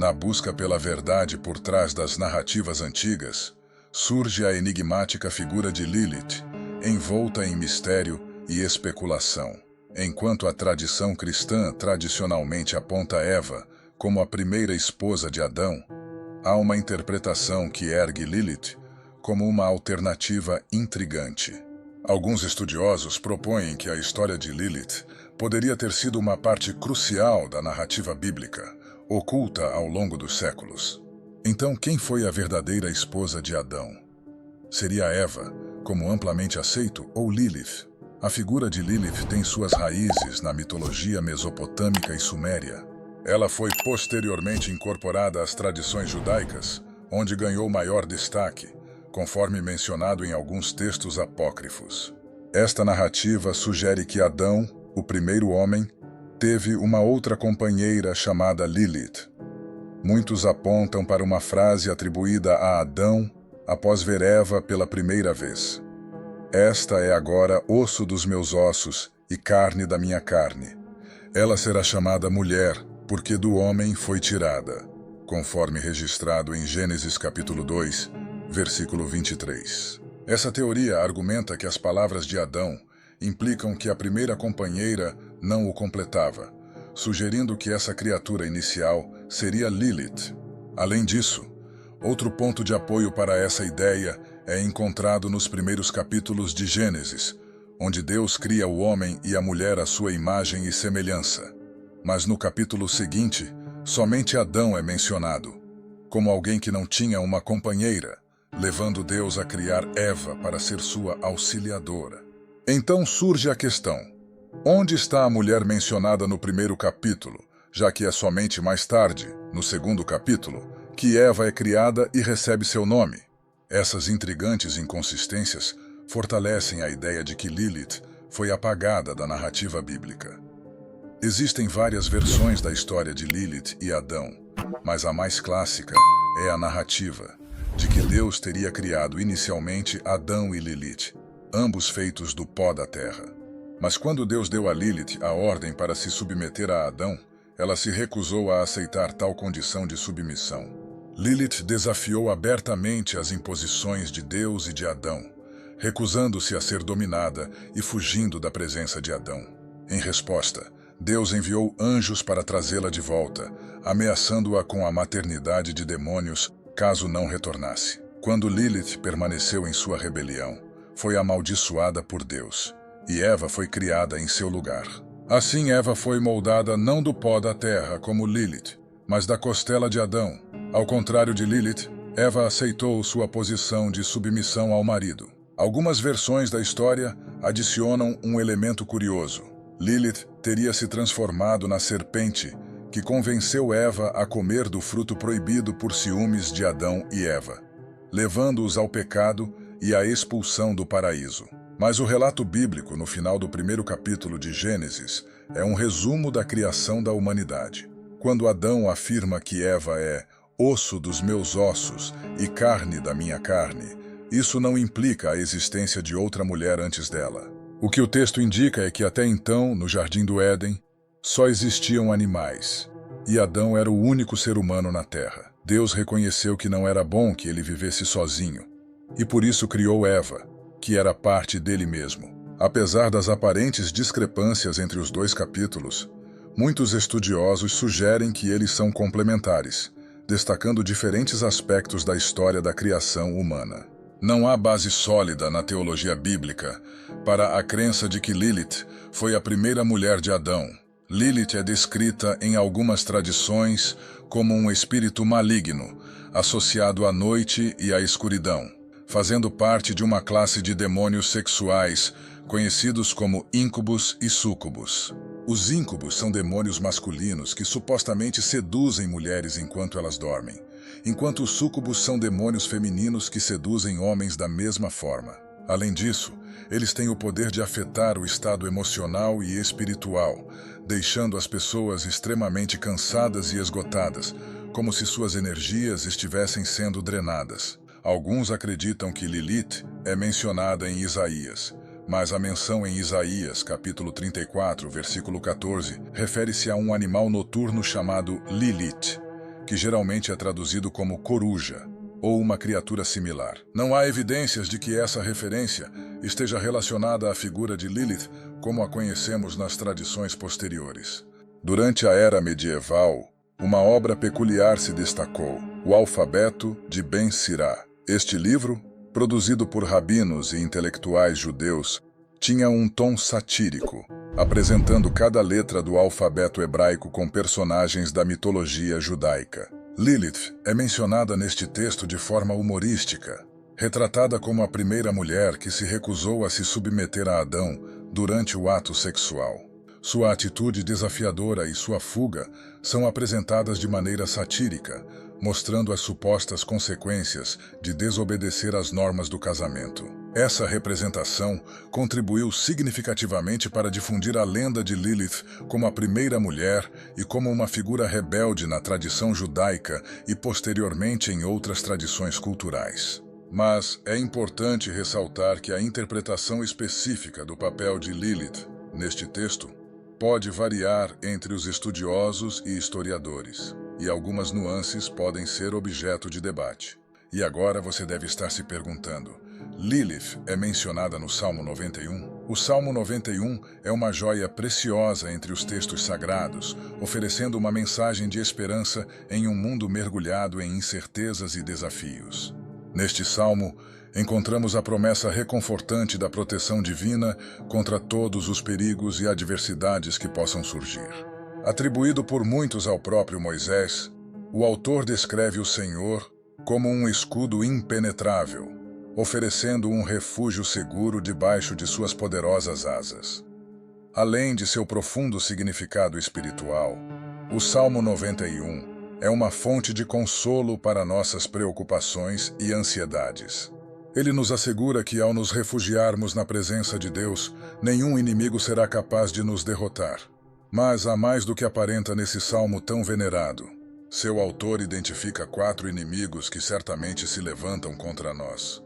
Na busca pela verdade por trás das narrativas antigas, surge a enigmática figura de Lilith, envolta em mistério e especulação. Enquanto a tradição cristã tradicionalmente aponta Eva como a primeira esposa de Adão, há uma interpretação que ergue Lilith como uma alternativa intrigante. Alguns estudiosos propõem que a história de Lilith poderia ter sido uma parte crucial da narrativa bíblica, oculta ao longo dos séculos. Então, quem foi a verdadeira esposa de Adão? Seria Eva, como amplamente aceito, ou Lilith? A figura de Lilith tem suas raízes na mitologia mesopotâmica e suméria. Ela foi posteriormente incorporada às tradições judaicas, onde ganhou maior destaque, conforme mencionado em alguns textos apócrifos. Esta narrativa sugere que Adão, o primeiro homem, teve uma outra companheira chamada Lilith. Muitos apontam para uma frase atribuída a Adão após ver Eva pela primeira vez. Esta é agora osso dos meus ossos e carne da minha carne. Ela será chamada mulher, porque do homem foi tirada, conforme registrado em Gênesis capítulo 2, versículo 23. Essa teoria argumenta que as palavras de Adão implicam que a primeira companheira não o completava, sugerindo que essa criatura inicial seria Lilith. Além disso, outro ponto de apoio para essa ideia é encontrado nos primeiros capítulos de Gênesis, onde Deus cria o homem e a mulher à sua imagem e semelhança. Mas no capítulo seguinte, somente Adão é mencionado, como alguém que não tinha uma companheira, levando Deus a criar Eva para ser sua auxiliadora. Então surge a questão: onde está a mulher mencionada no primeiro capítulo, já que é somente mais tarde, no segundo capítulo, que Eva é criada e recebe seu nome? Essas intrigantes inconsistências fortalecem a ideia de que Lilith foi apagada da narrativa bíblica. Existem várias versões da história de Lilith e Adão, mas a mais clássica é a narrativa de que Deus teria criado inicialmente Adão e Lilith, ambos feitos do pó da terra. Mas quando Deus deu a Lilith a ordem para se submeter a Adão, ela se recusou a aceitar tal condição de submissão. Lilith desafiou abertamente as imposições de Deus e de Adão, recusando-se a ser dominada e fugindo da presença de Adão. Em resposta, Deus enviou anjos para trazê-la de volta, ameaçando-a com a maternidade de demônios caso não retornasse. Quando Lilith permaneceu em sua rebelião, foi amaldiçoada por Deus, e Eva foi criada em seu lugar. Assim, Eva foi moldada não do pó da terra como Lilith, mas da costela de Adão. Ao contrário de Lilith, Eva aceitou sua posição de submissão ao marido. Algumas versões da história adicionam um elemento curioso. Lilith teria se transformado na serpente que convenceu Eva a comer do fruto proibido por ciúmes de Adão e Eva, levando-os ao pecado e à expulsão do paraíso. Mas o relato bíblico no final do primeiro capítulo de Gênesis é um resumo da criação da humanidade. Quando Adão afirma que Eva é osso dos meus ossos e carne da minha carne, isso não implica a existência de outra mulher antes dela. O que o texto indica é que até então, no Jardim do Éden, só existiam animais, e Adão era o único ser humano na Terra. Deus reconheceu que não era bom que ele vivesse sozinho, e por isso criou Eva, que era parte dele mesmo. Apesar das aparentes discrepâncias entre os dois capítulos, muitos estudiosos sugerem que eles são complementares, destacando diferentes aspectos da história da criação humana. Não há base sólida na teologia bíblica para a crença de que Lilith foi a primeira mulher de Adão. Lilith é descrita em algumas tradições como um espírito maligno, associado à noite e à escuridão, fazendo parte de uma classe de demônios sexuais conhecidos como íncubos e súcubos. Os íncubos são demônios masculinos que supostamente seduzem mulheres enquanto elas dormem, enquanto os súcubos são demônios femininos que seduzem homens da mesma forma. Além disso, eles têm o poder de afetar o estado emocional e espiritual, deixando as pessoas extremamente cansadas e esgotadas, como se suas energias estivessem sendo drenadas. Alguns acreditam que Lilith é mencionada em Isaías, mas a menção em Isaías, capítulo 34, versículo 14, refere-se a um animal noturno chamado Lilith, que geralmente é traduzido como coruja, ou uma criatura similar. Não há evidências de que essa referência esteja relacionada à figura de Lilith como a conhecemos nas tradições posteriores. Durante a Era Medieval, uma obra peculiar se destacou, o Alfabeto de Ben Sirá. Este livro, produzido por rabinos e intelectuais judeus, tinha um tom satírico, apresentando cada letra do alfabeto hebraico com personagens da mitologia judaica. Lilith é mencionada neste texto de forma humorística, retratada como a primeira mulher que se recusou a se submeter a Adão durante o ato sexual. Sua atitude desafiadora e sua fuga são apresentadas de maneira satírica, mostrando as supostas consequências de desobedecer às normas do casamento. Essa representação contribuiu significativamente para difundir a lenda de Lilith como a primeira mulher e como uma figura rebelde na tradição judaica e posteriormente em outras tradições culturais. Mas é importante ressaltar que a interpretação específica do papel de Lilith neste texto pode variar entre os estudiosos e historiadores, e algumas nuances podem ser objeto de debate. E agora você deve estar se perguntando: Lilith é mencionada no Salmo 91? O Salmo 91 é uma joia preciosa entre os textos sagrados, oferecendo uma mensagem de esperança em um mundo mergulhado em incertezas e desafios. Neste salmo, encontramos a promessa reconfortante da proteção divina contra todos os perigos e adversidades que possam surgir. Atribuído por muitos ao próprio Moisés, o autor descreve o Senhor como um escudo impenetrável, oferecendo um refúgio seguro debaixo de suas poderosas asas. Além de seu profundo significado espiritual, o Salmo 91 é uma fonte de consolo para nossas preocupações e ansiedades. Ele nos assegura que, ao nos refugiarmos na presença de Deus, nenhum inimigo será capaz de nos derrotar. Mas há mais do que aparenta nesse salmo tão venerado. Seu autor identifica 4 inimigos que certamente se levantam contra nós: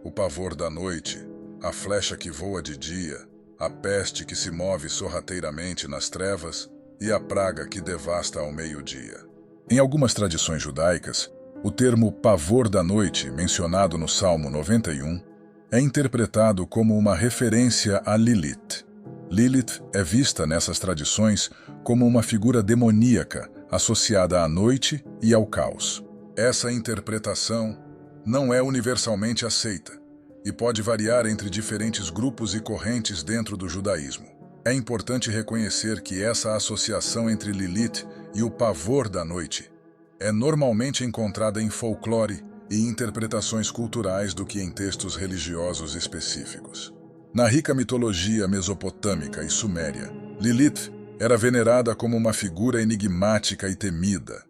o pavor da noite, a flecha que voa de dia, a peste que se move sorrateiramente nas trevas e a praga que devasta ao meio-dia. Em algumas tradições judaicas, o termo pavor da noite, mencionado no Salmo 91, é interpretado como uma referência a Lilith. Lilith é vista nessas tradições como uma figura demoníaca associada à noite e ao caos. Essa interpretação não é universalmente aceita e pode variar entre diferentes grupos e correntes dentro do judaísmo. É importante reconhecer que essa associação entre Lilith e o pavor da noite é normalmente encontrada em folclore e interpretações culturais do que em textos religiosos específicos. Na rica mitologia mesopotâmica e suméria, Lilith era venerada como uma figura enigmática e temida,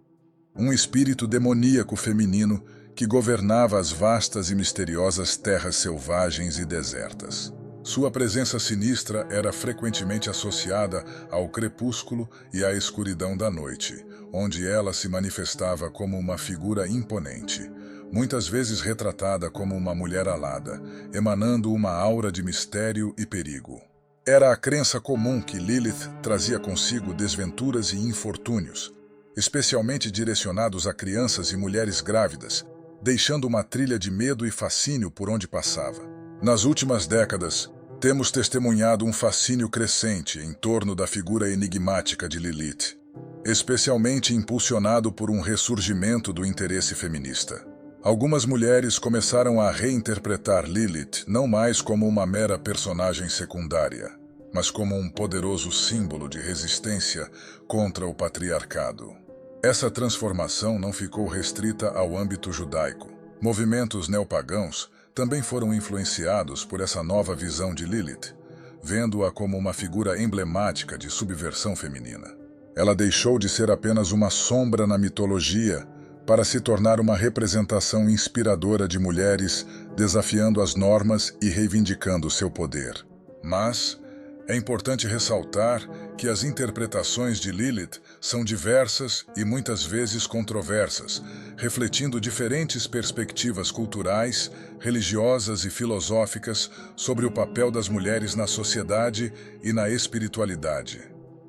um espírito demoníaco feminino que governava as vastas e misteriosas terras selvagens e desertas. Sua presença sinistra era frequentemente associada ao crepúsculo e à escuridão da noite, onde ela se manifestava como uma figura imponente, muitas vezes retratada como uma mulher alada, emanando uma aura de mistério e perigo. Era a crença comum que Lilith trazia consigo desventuras e infortúnios, especialmente direcionados a crianças e mulheres grávidas, deixando uma trilha de medo e fascínio por onde passava. Nas últimas décadas, temos testemunhado um fascínio crescente em torno da figura enigmática de Lilith, especialmente impulsionado por um ressurgimento do interesse feminista. Algumas mulheres começaram a reinterpretar Lilith não mais como uma mera personagem secundária, mas como um poderoso símbolo de resistência contra o patriarcado. Essa transformação não ficou restrita ao âmbito judaico. Movimentos neopagãos também foram influenciados por essa nova visão de Lilith, vendo-a como uma figura emblemática de subversão feminina. Ela deixou de ser apenas uma sombra na mitologia para se tornar uma representação inspiradora de mulheres desafiando as normas e reivindicando seu poder. Mas é importante ressaltar que as interpretações de Lilith são diversas e muitas vezes controversas, refletindo diferentes perspectivas culturais, religiosas e filosóficas sobre o papel das mulheres na sociedade e na espiritualidade.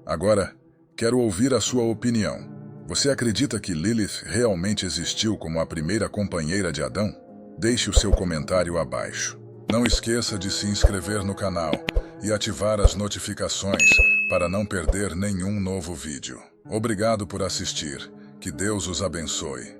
Agora, quero ouvir a sua opinião. Você acredita que Lilith realmente existiu como a primeira companheira de Adão? Deixe o seu comentário abaixo. Não esqueça de se inscrever no canal e ativar as notificações para não perder nenhum novo vídeo. Obrigado por assistir. Que Deus os abençoe.